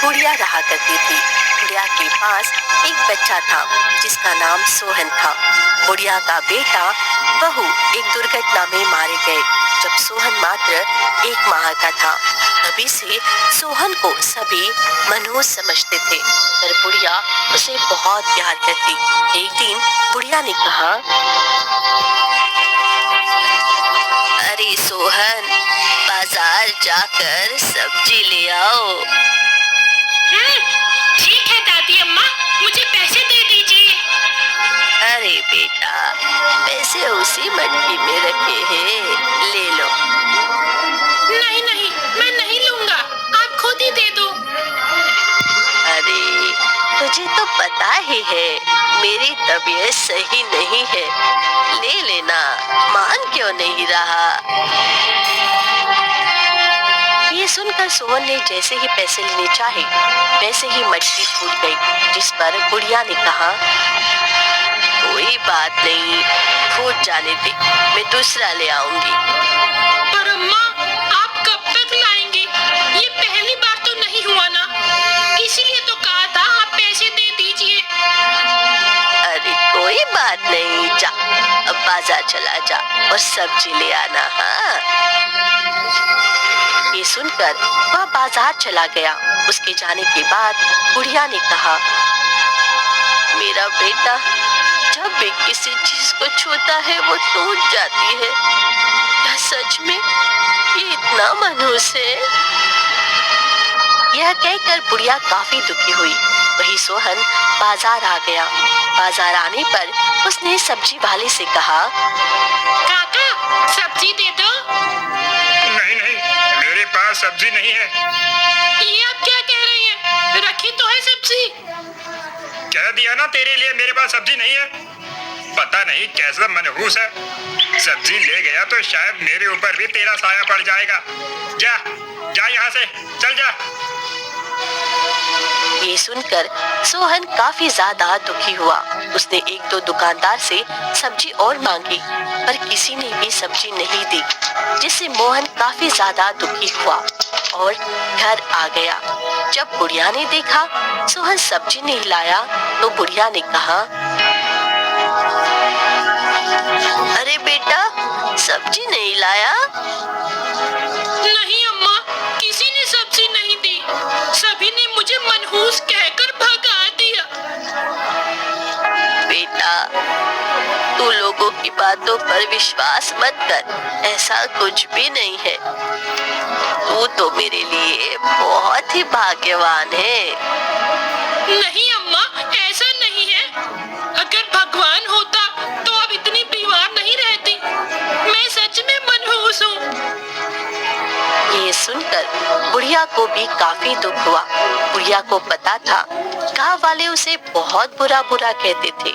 बुढ़िया रहा करती थी। बुढ़िया के पास एक बच्चा था जिसका नाम सोहन था। बुढ़िया का बेटा बहू एक दुर्घटना में मारे गए जब सोहन मात्र 1 माह का था। तभी से सोहन को सभी मनहूस समझते थे, पर बुढ़िया उसे बहुत प्यार करती। एक दिन बुढ़िया ने कहा, अरे सोहन, बाजार जाकर सब्जी ले आओ। ठीक है दादी अम्मा, मुझे पैसे दे दीजिए। अरे बेटा, पैसे उसी मटकी में रखे हैं, ले लो। नहीं नहीं, मैं नहीं लूंगा, आप खुद ही दे दो। अरे तुझे तो पता ही है मेरी तबीयत सही नहीं है, ले लेना, मान क्यों नहीं रहा। ये सुनकर सोहन ने जैसे ही पैसे लेने चाहे वैसे ही मटकी फूट गई, जिस पर बुढ़िया ने कहा, कोई बात नहीं, फूट जाने दे, मैं दूसरा ले आऊंगी। पर अम्मा, आप कब तक लाएंगी? ये पहली बार तो नहीं हुआ ना, इसीलिए तो कहा था आप पैसे दे दीजिए। अरे कोई बात नहीं, जा अब बाजार चला जा और सब्जी ले आना। हाँ, ये सुनकर वह बाजार चला गया। उसके जाने के बाद बुढ़िया ने कहा, मेरा बेटा जब भी किसी चीज को छूता है वो टूट जाती है। क्या सच में ये इतना मनहूस है? यह कहकर बुढ़िया काफी दुखी हुई। वही सोहन बाजार आ गया। बाजार आने पर उसने सब्जी वाले से कहा, काका, सब्जी दे दो। नहीं नहीं, मेरे पास सब्जी नहीं है। ये आप क्या कह रही हैं? रखी तो है सब्जी। कह दिया ना तेरे लिए मेरे पास सब्जी नहीं है। पता नहीं कैसा मनहूस है, सब्जी ले गया तो शायद मेरे ऊपर भी तेरा साया पड़ जाएगा। जा जा यहाँ से, चल जा। ये सुनकर सोहन काफी ज्यादा दुखी हुआ। उसने 1-2 दुकानदार से सब्जी और मांगी, पर किसी ने भी सब्जी नहीं दी, जिससे मोहन काफी ज्यादा दुखी हुआ और घर आ गया। जब बुढ़िया ने देखा सोहन सब्जी नहीं लाया तो बुढ़िया ने कहा, अरे बेटा, सब्जी नहीं लाया? नहीं अम्मा, किसी ने सब्जी नहीं दी, सभी ने मुझे मनहूस कहकर भगा दिया। बेटा, तू लोगों की बातों पर विश्वास मत कर, ऐसा कुछ भी नहीं है। तू तो मेरे लिए बहुत ही भाग्यवान है। नहीं अम्मा, ऐसा नहीं है। अगर भगवान होता तो अब इतनी बीमार नहीं रहती। मैं सच में मनहूस हूँ। ये सुनकर बुढ़िया को भी काफी दुख हुआ। बुढ़िया को पता था गांव वाले उसे बहुत बुरा कहते थे।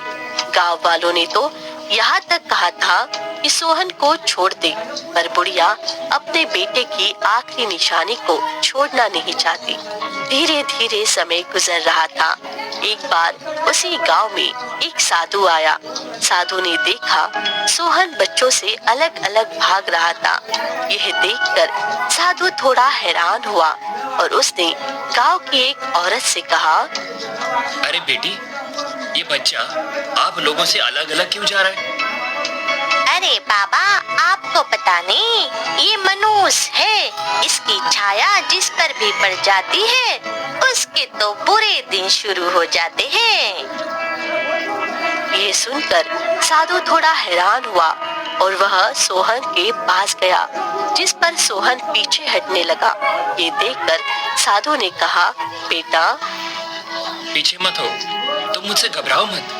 गांव वालों ने तो यहाँ तक कहा था कि सोहन को छोड़ दे, पर बुढ़िया अपने बेटे की आखिरी निशानी को छोड़ना नहीं चाहती। धीरे धीरे समय गुजर रहा था। एक बार उसी गांव में एक साधु आया। साधु ने देखा सोहन बच्चों से अलग अलग भाग रहा था। यह देखकर साधु थोड़ा हैरान हुआ और उसने गांव की एक औरत से कहा, अरे बेटी, ये बच्चा आप लोगों से अलग अलग क्यों जा रहा है? अरे बाबा, आपको पता नहीं, ये मनहूस है। इसकी छाया जिस पर भी पड़ जाती है उसके तो बुरे दिन शुरू हो जाते हैं। ये सुनकर साधु थोड़ा हैरान हुआ और वह सोहन के पास गया, जिस पर सोहन पीछे हटने लगा। ये देखकर साधु ने कहा, बेटा, पीछे मत हो, तुम मुझसे घबराओ मत।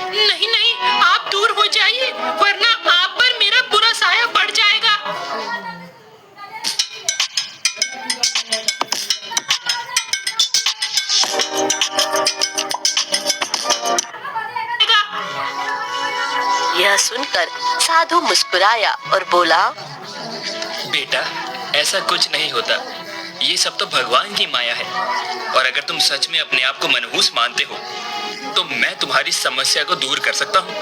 नहीं नहीं, आप दूर हो जाइए, वरना आप पर मेरा बुरा साया पड़ जाएगा। यह सुनकर साधु मुस्कुराया और बोला, बेटा, ऐसा कुछ नहीं होता, ये सब तो भगवान की माया है। और अगर तुम सच में अपने आप को मनहूस मानते हो तो मैं तुम्हारी समस्या को दूर कर सकता हूँ।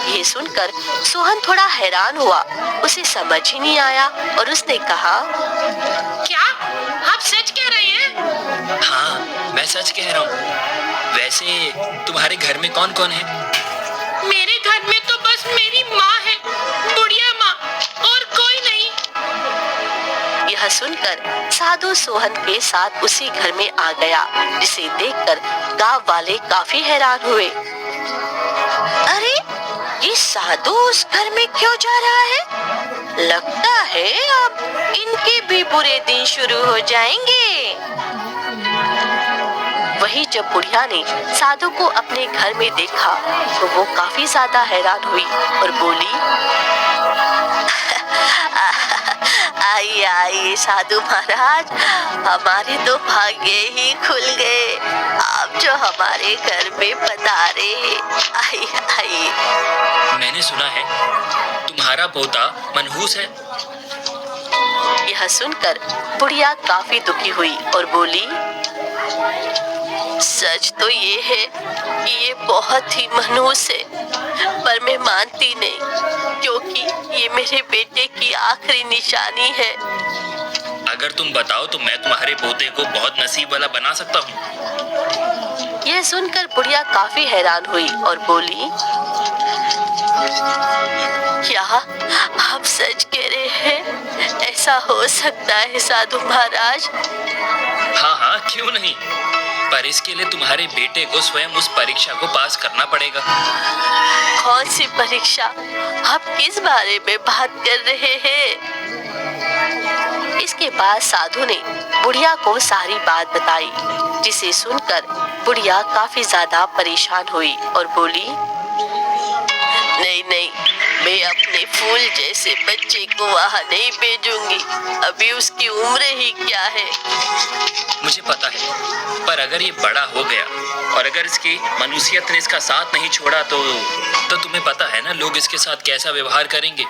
ये सुनकर सोहन थोड़ा हैरान हुआ। उसे समझ ही नहीं आया और उसने कहा, क्या आप सच कह रहे हैं? हाँ, मैं सच कह रहा हूँ। वैसे तुम्हारे घर में कौन कौन है? मेरे घर में तो बस मेरी माँ है, बुढ़िया माँ, और कोई नहीं। यह सुनकर साधु सोहन के साथ उसी घर में आ गया, जिसे देखकर गांव वाले काफी हैरान हुए। अरे ये साधु उस घर में क्यों जा रहा है? लगता है अब इनके भी बुरे दिन शुरू हो जाएंगे। वही जब बुढ़िया ने साधु को अपने घर में देखा तो वो काफी ज्यादा हैरान हुई और बोली, आइए आइए साधु महाराज, हमारे तो भाग्य ही खुल गए, आप जो हमारे घर में पधारे। आइए आइए। मैंने सुना है तुम्हारा पोता मनहूस है। यह सुनकर बुढ़िया काफी दुखी हुई और बोली, सच तो ये है कि ये बहुत ही मनहूस है, पर मैं मानती नहीं, क्योंकि ये मेरे बेटे की आखिरी निशानी है। अगर तुम बताओ तो मैं तुम्हारे पोते को बहुत नसीब वाला बना सकता हूँ। यह सुनकर बुढ़िया काफी हैरान हुई और बोली, क्या आप सच कह रहे हैं? ऐसा हो सकता है साधु महाराज? हाँ हाँ, क्यों नहीं, पर इसके लिए तुम्हारे बेटे को स्वयं उस परीक्षा को पास करना पड़ेगा। कौन सी परीक्षा? आप किस बारे में बात कर रहे हैं? इसके बाद साधु ने बुढ़िया को सारी बात बताई, जिसे सुनकर बुढ़िया काफी ज्यादा परेशान हुई और बोली, नहीं नहीं, मैं अपने फूल जैसे बच्चे को वहाँ नहीं भेजूंगी, अभी उसकी उम्र ही क्या है। मुझे पता है, पर अगर ये बड़ा हो गया और अगर इसकी मनुष्यत ने इसका साथ नहीं छोड़ा तो तुम्हें पता है ना लोग इसके साथ कैसा व्यवहार करेंगे।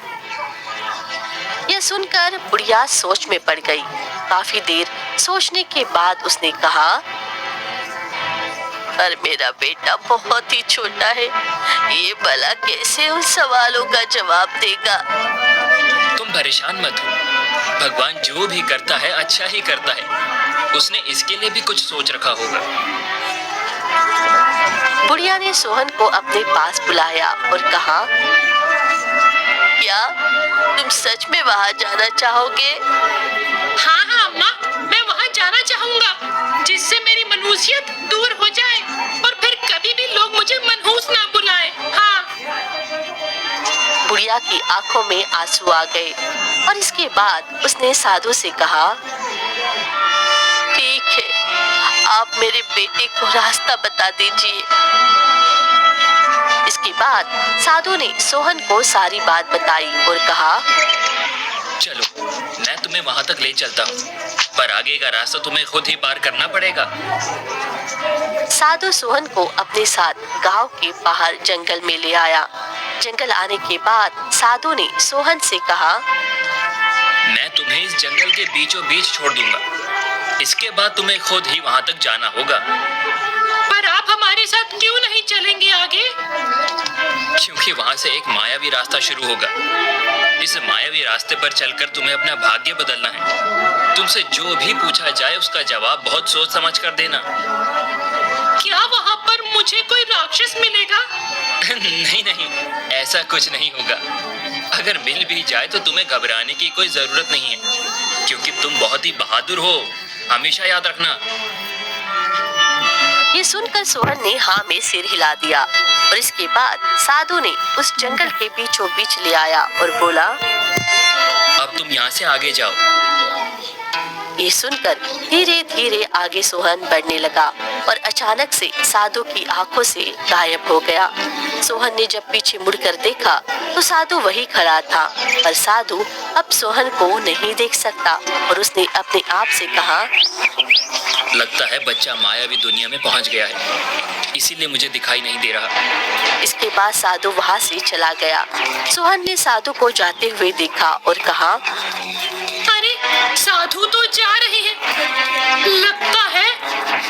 यह सुनकर बुढ़िया सोच में पड़ गई। काफी देर सोचने के बाद उसने कहा, पर मेरा बेटा बहुत ही छोटा है, ये भला कैसे उन सवालों का जवाब देगा? तुम परेशान मत हो, भगवान जो भी करता है अच्छा ही करता है, उसने इसके लिए भी कुछ सोच रखा होगा। बुढ़िया ने सोहन को अपने पास बुलाया और कहा, क्या तुम सच में वहाँ जाना चाहोगे? हाँ हाँ अम्मा, मैं वहाँ जाना चाहूँगा, जिससे मेरी मनहूसियत दूर हो जाए और फिर कभी भी लोग मुझे मनहूस ना बुलाए। हाँ। बुढ़िया की आंखों में आंसू आ गए और इसके बाद उसने साधु से कहा, ठीक है, आप मेरे बेटे को रास्ता बता दीजिए। इसके बाद साधु ने सोहन को सारी बात बताई और कहा, चलो मैं तुम्हें वहां तक ले चलता हूँ, पर आगे का रास्ता तुम्हें खुद ही पार करना पड़ेगा। साधु सोहन को अपने साथ गांव के बाहर जंगल में ले आया। जंगल आने के बाद साधु ने सोहन से कहा, मैं तुम्हें इस जंगल के बीचों बीच छोड़ दूंगा, इसके बाद तुम्हें खुद ही वहां तक जाना होगा। पर आप हमारे साथ क्यों नहीं चलेंगे आगे? क्योंकि वहां से एक मायावी रास्ता शुरू होगा। इस मायावी रास्ते पर चलकर तुम्हें अपना भाग्य बदलना है। तुमसे जो भी पूछा जाए उसका जवाब बहुत सोच समझ कर देना। क्या वहाँ पर मुझे कोई राक्षस मिलेगा? नहीं नहीं, ऐसा कुछ नहीं होगा। अगर मिल भी जाए तो तुम्हें घबराने की कोई जरूरत नहीं है, क्योंकि तुम बहुत ही बहादुर हो, हमेशा याद रखना। ये सुनकर सोहन ने हाँ में सिर हिला दिया और इसके बाद साधु ने उस जंगल के बीचों बीच ले आया और बोला, अब तुम यहाँ से आगे जाओ। ये सुनकर धीरे धीरे आगे सोहन बढ़ने लगा और अचानक से साधु की आंखों से गायब हो गया। सोहन ने जब पीछे मुड़कर देखा तो साधु वही खड़ा था, पर साधु अब सोहन को नहीं देख सकता और उसने अपने आप से कहा, लगता है बच्चा मायावी दुनिया में पहुंच गया है, इसीलिए मुझे दिखाई नहीं दे रहा। इसके बाद साधु वहां से चला गया। सोहन ने साधु को जाते हुए देखा और कहा, अरे साधु तो जा रहे हैं, लगता है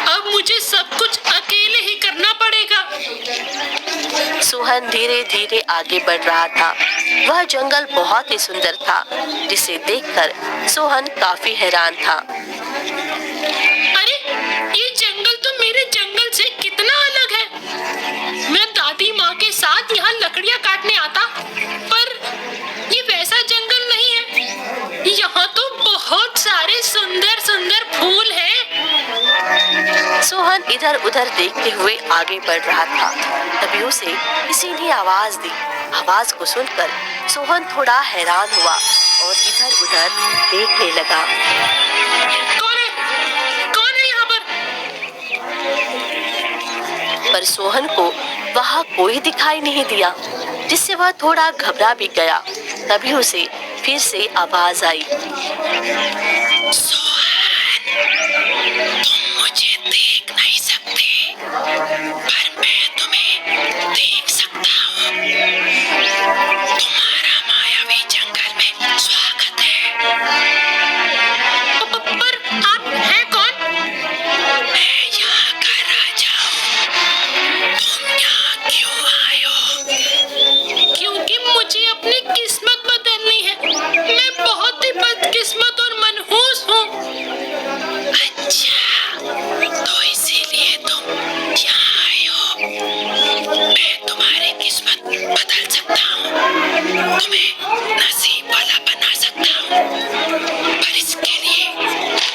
अब मुझे सब कुछ अकेले ही करना पड़ेगा। सोहन धीरे धीरे आगे बढ़ रहा था। वह जंगल बहुत ही सुंदर था, जिसे देखकर सोहन काफी हैरान था। अरे ये जंगल तो मेरे जंगल से कितना अलग है। मैं दादी माँ के साथ यहाँ लकड़ियाँ काटने आता, पर ये वैसा जंगल नहीं है। यहाँ तो बहुत सारे सुंदर सुंदर फूल हैं। सोहन इधर उधर देखते हुए आगे बढ़ रहा था। तभी उसे किसी ने आवाज दी। आवाज को सुनकर सोहन थोड़ा हैरान हुआ और इधर उधर देखने लगा। कौन है? कौन है यहाँ पर सोहन को वहाँ कोई दिखाई नहीं दिया, जिससे वह थोड़ा घबरा भी गया। तभी उसे फिर से आवाज आई। तुम मुझे देख नहीं सकते, पर मैं तुम्हें देख सकता हूँ। तुम्हारा मायावी जंगल में स्वागत है। पर आप हैं कौन? मैं यहाँ का राजा हूँ। तुम यहाँ क्यों आए हो? क्योंकि मुझे अपनी किस्मत बदलनी है। मैं बहुत ही बदकिस्मत और मनहूस हूँ। अच्छा, तो इसीलिए तुम यहाँ आए हो। मैं तुम्हारी किस्मत बदल सकता हूँ, तुम्हें नसीब वाला बना सकता हूँ, पर इसके लिए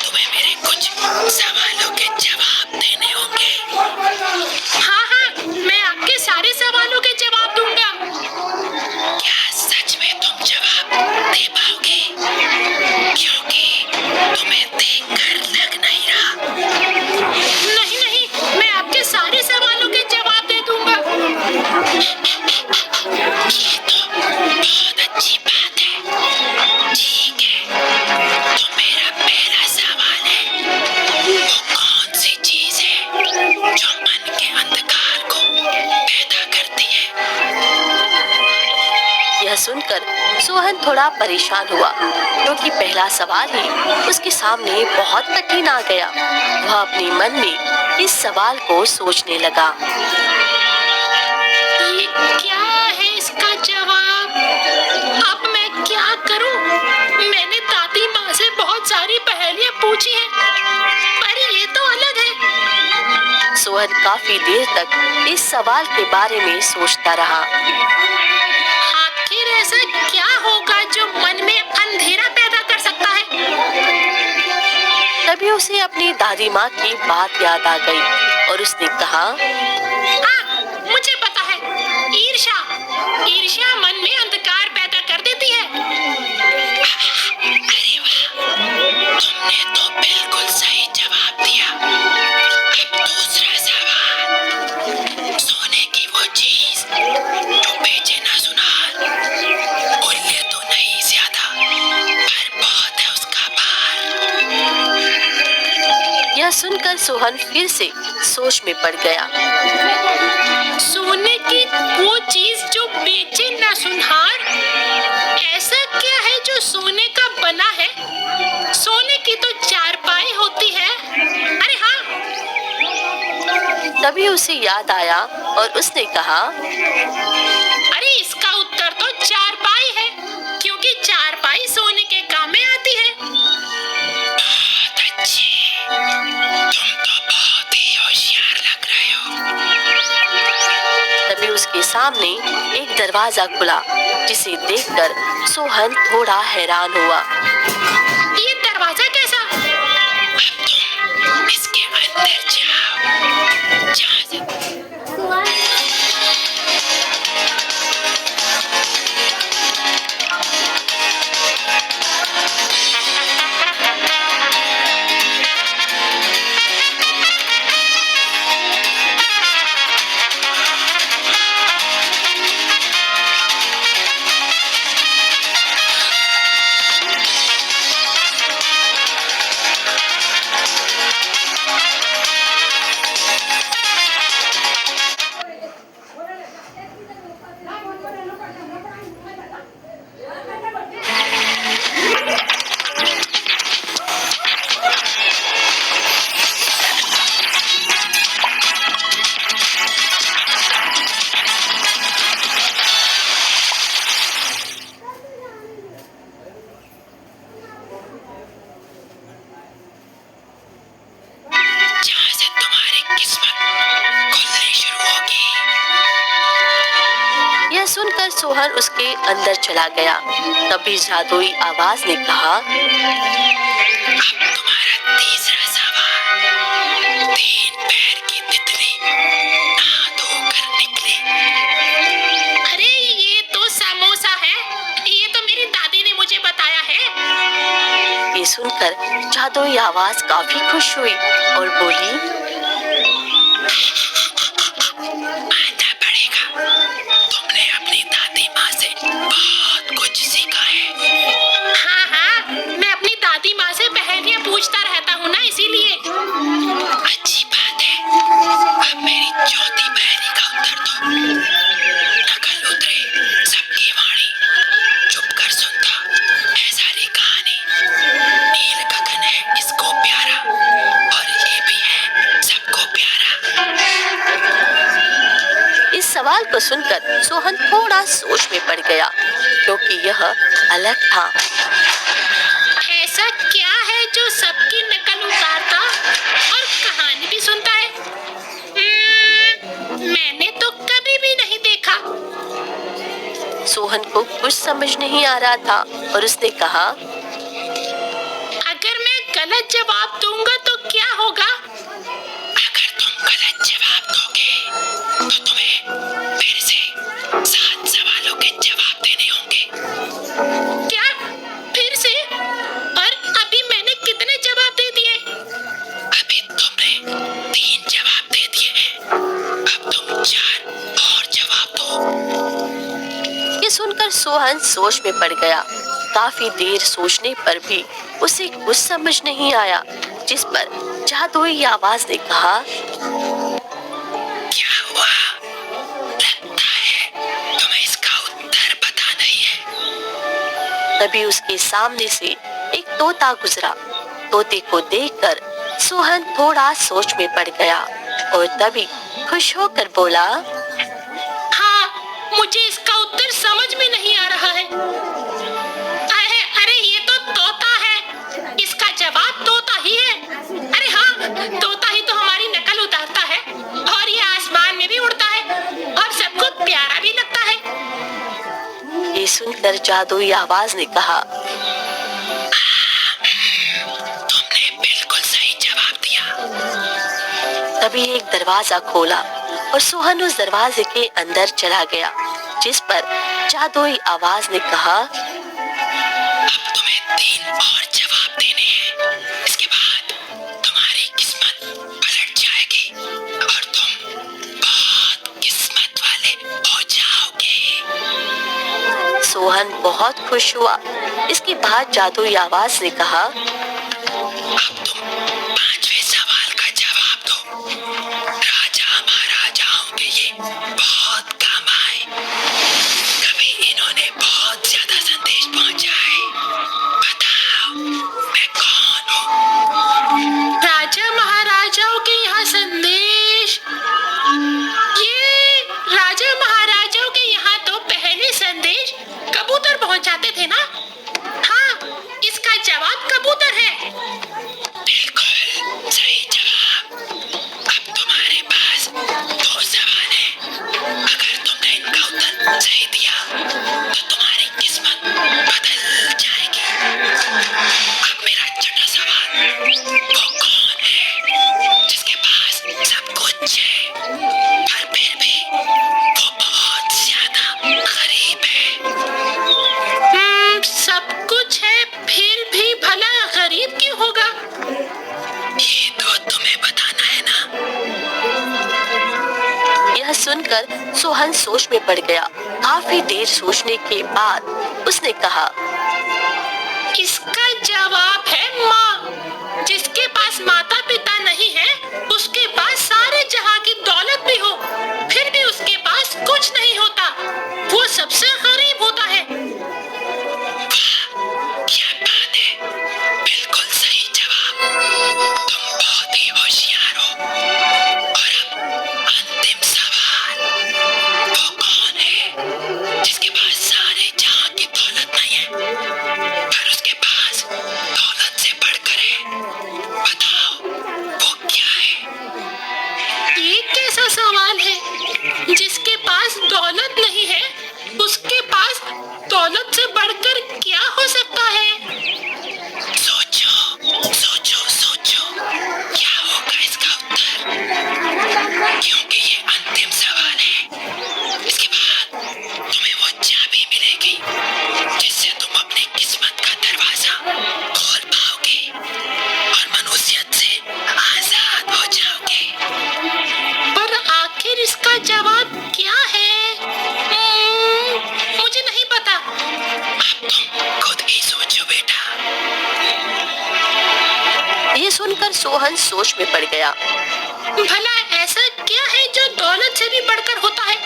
तुम्हें मेरे कुछ सवालों के जवाब देने होंगे। हाँ हाँ, मैं आपके सारे सवालों के जवाब दूंगा। क्या सच में तुम जवाब दे पाओगे? क्योंकि तुम्हें देखकर लग नहीं रहा। नहीं नहीं, मैं आपके सारे सवालों के जवाब दे दूंगा। ये तो बहुत अच्छी बात है। ठीक है, तो मेरा पहला सवाल है, वो कौन सी चीज है जो मन के अंधकार को पैदा करती है? यह सुनकर सोहन थोड़ा परेशान हुआ, क्योंकि पहला सवाल ही उसके सामने बहुत कठिन आ गया। वह अपने मन में इस सवाल को सोचने लगा। ये क्या है इसका जवाब? अब मैं क्या करूं? मैंने दादी माँ से बहुत सारी पहेलियां पूछी हैं, पर ये तो अलग है। सोहन काफी देर तक इस सवाल के बारे में सोचता रहा। आखिर ऐसा क्या होगा जो मन में अंधेरा पैदा कर सकता है? तभी उसे अपनी दादी माँ की बात याद आ गई और उसने कहा, हाँ, मुझे पता है। ईर्ष्या। ईर्ष्या मन में अंधकार पैदा कर देती है। अरे वाह, तुमने तो बिल्कुल सही जवाब दिया। अब दूसरा सवाल, सोने की वो चीज जो बेचे ना सुनार, मूल्य तो नहीं ज्यादा, पर बहुत है उसका भार। यह सुनकर सोहन फिर से सोच में पड़ गया। सोने की वो चीज जो बेचे ना सुनहार, ऐसा क्या है जो सोने का बना है? सोने की तो चारपाई होती है। अरे हाँ। तभी उसे याद आया और उसने कहा, अरे इसका उत्तर तो चारपाई है, क्योंकि चारपाई सोने के काम में आती है। बहुत अच्छे, तुम तो बहुत ही होशियार लग रहे हो। तभी उसके सामने एक दरवाजा खुला, जिसे देखकर सोहन थोड़ा हैरान हुआ। ये दरवाजा कैसा? अब तुम इसके अंदर जाओ, जहाँ से सुनकर सोहन उसके अंदर चला गया। तभी जादुई आवाज ने कहा, अब तुम्हारा तीसरा सवाल। 3 पैर की तितली नहा धोकर निकली। अरे ये तो समोसा है। ये तो मेरी दादी ने मुझे बताया है। ये सुनकर जादुई आवाज काफी खुश हुई और बोली, मानना पड़ेगा, तुमने अपनी दादी माँ से बहुत कुछ सीखा है। हाँ हाँ, मैं अपनी दादी माँ से पहेलियाँ पूछता रहता हूँ ना, इसीलिए। अच्छी बात है। अब मेरी चौथी पहेली का उत्तर दो। नकल उतरे सबकी वाणी, चुप कर सुनता है सारी कहानी। नील गगन है इसको प्यारा, और ये भी है सबको प्यारा। इस सवाल को सुनकर सोहन थोड़ा सोच में पड़ गया, क्योंकि यह अलग था। ऐसा क्या है जो सबकी नकल उतारता और कहानी भी सुनता है? मैंने तो कभी भी नहीं देखा। सोहन को कुछ समझ नहीं आ रहा था और उसने कहा, अगर मैं गलत जवाब दूंगा तो क्या होगा? अगर तुम गलत जवाब दोगे तो तुम्हें फिर से 7 सवालों के जवाब देने होंगे। क्या? फिर से? और अभी मैंने कितने जवाब दे दिए? अभी तुमने 3 जवाब दे दिए हैं। अब तुम 4 और जवाब दो। ये सुनकर सोहन सोच में पड़ गया। काफी देर सोचने पर भी उसे कुछ समझ नहीं आया, जिस पर जादुई आवाज ने कहा, क्या हुआ? लगता है तुम्हें इसका उत्तर पता नहीं है। तभी उसके सामने से एक तोता गुजरा। तोते को देखकर सोहन थोड़ा सोच में पड़ गया और तभी खुश होकर बोला, हाँ, मुझे इसका उत्तर समझ में नहीं आ रहा है। अरे अरे, ये तो तोता है। इसका जवाब तोता ही है। अरे हाँ, तोता ही तो हमारी नकल उतारता है, और ये आसमान में भी उड़ता है और सबको प्यारा भी लगता है। ये सुनकर जादुई आवाज ने कहा, तुमने बिल्कुल सही जवाब दिया। तभी एक दरवाजा खोला और सोहन उस दरवाजे के अंदर चला गया, जिस पर जादुई आवाज ने कहा, अब तुम्हें 3 और जवाब देने हैं। इसके बाद तुम्हारी किस्मत पलट जाएगी और तुम बहुत किस्मत वाले हो जाओगे। सोहन बहुत खुश हुआ। इसके बाद जादुई आवाज ने कहा, अब तुम 5वें सवाल का जवाब दो। राजा महाराजाओं के ये बहुत काम आए। कभी इन्होंने बहुत ज्यादा संदेश पहुंचाए। बताओ, मैं कौन हूँ? राजा महाराजाओं के यहाँ संदेश? ये राजा महाराजाओं के यहाँ तो पहले संदेश कबूतर पहुंचाते थे ना? हाँ, इसका जवाब कबूतर है। बिल्कुल सही जवाब। अब तुम्हारे पास 2 सवाल हैं। अगर तुमने इनका उत्तर सही दिया तो तुम्हारी किस्मत बदल जाएगी। अब मेरा छठा सवाल, वो कौन है जिसके पास सब कुछ है पर फिर भी वो बहुत ज्यादा गरीब है? सब कुछ है फिर भी भला गरीब क्यों होगा? ये तो तुम्हें बताना है ना। यह सुनकर सोहन सोच में पड़ गया। काफी देर सोचने के बाद उसने कहा, इसका जवाब है माँ। जिसके पास माता पिता नहीं है, उसके पास सारे जहां की दौलत भी हो, फिर भी उसके पास कुछ नहीं होता। वो सबसे गरीब होता है। वाह, क्या बात है। बिल्कुल सही जवाब। तुम बहुत ही होशियार हो। और अब अंतिम सवाल, वो कौन है जिसके पास सारे जहां की दौलत नहीं है पर उसके पास दौलत से बढ़कर है? बताओ, वो क्या है? ये कैसा सवाल है? जिसके पास दौलत नहीं है सुनकर सोहन सोच में पड़ गया। भला ऐसा क्या है जो दौलत से भी बढ़कर होता है?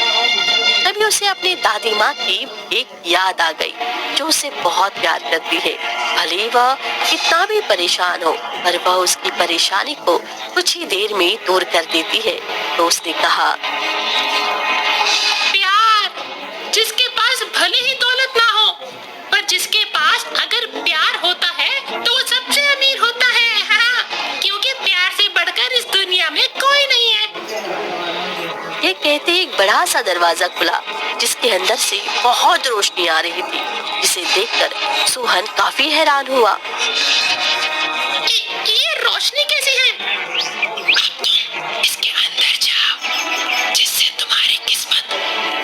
तभी उसे अपनी दादी माँ की एक याद आ गई जो उसे बहुत प्यार करती है। भले वह कितना भी परेशान हो पर वह उसकी परेशानी को कुछ ही देर में दूर कर देती है। तो उसने कहा, प्यार, जिसके पास भले ही दौलत ना हो पर जिसके पास अगर प्यार होता है तो वो सबसे अमीर होता है। हाँ, क्योंकि प्यार से बढ़कर इस दुनिया में कोई नहीं है। ये कहते ही एक बड़ा सा दरवाजा खुला जिसके अंदर से बहुत रोशनी आ रही थी, जिसे देखकर सोहन काफी हैरान हुआ। ये रोशनी कैसी है? इसके अंदर जाओ, जिससे तुम्हारी किस्मत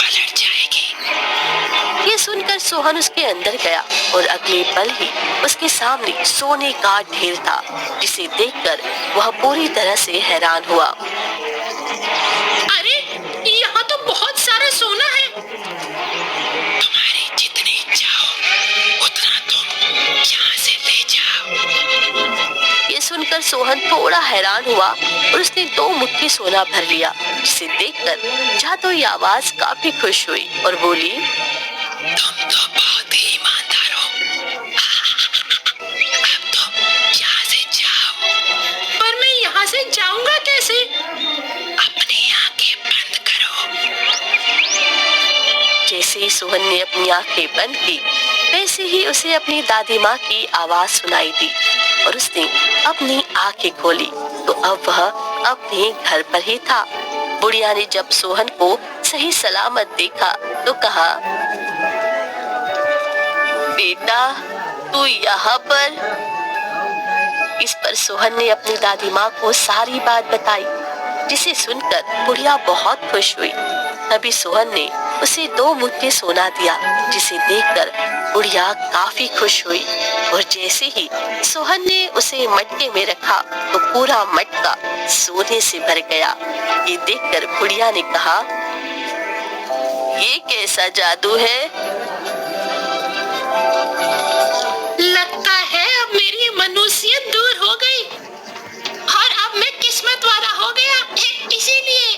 पलट जाएगी। ये सुनकर सोहन उसके अंदर गया और अगले पल ही उसके सामने सोने का ढेर था, जिसे देखकर वह पूरी तरह से हैरान हुआ। अरे, यहाँ तो बहुत सारा सोना है। तुम्हारी जितनी इच्छा हो उतना तुम यहाँ से ले जाओ। ये सुनकर सोहन थोड़ा हैरान हुआ और उसने 2 मुट्ठी सोना भर लिया, जिसे देखकर जादुई आवाज काफी खुश हुई और बोली, तुम तो बहुत ही ईमानदार हो। अब तुम यहाँ से जाओ। पर मैं यहाँ से जाऊंगा कैसे? अपनी आंखें बंद करो। जैसे ही सोहन ने अपनी आंखें बंद की, वैसे ही उसे अपनी दादी माँ की आवाज सुनाई दी और उसने अपनी आंखें खोली तो अब वह अपने घर पर ही था। बुढ़िया ने जब सोहन को सही सलामत देखा तो कहा, बेटा, तू यहाँ पर? इस पर सोहन ने अपनी दादी माँ को सारी बात बताई, जिसे सुनकर बुढ़िया बहुत खुश हुई। तभी सोहन ने उसे 2 मुट्ठी सोना दिया, जिसे देखकर बुढ़िया काफी खुश हुई और जैसे ही सोहन ने उसे मटके में रखा तो पूरा मटका सोने से भर गया। ये देखकर बुढ़िया ने कहा, ये कैसा जादू है? लगता है अब मेरी मनुष्यत दूर हो गई और अब मैं किस्मत वाला हो गया। इसीलिए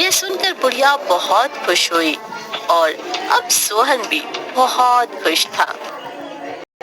ये सुनकर बुढ़िया बहुत खुश हुई और अब सोहन भी बहुत खुश था।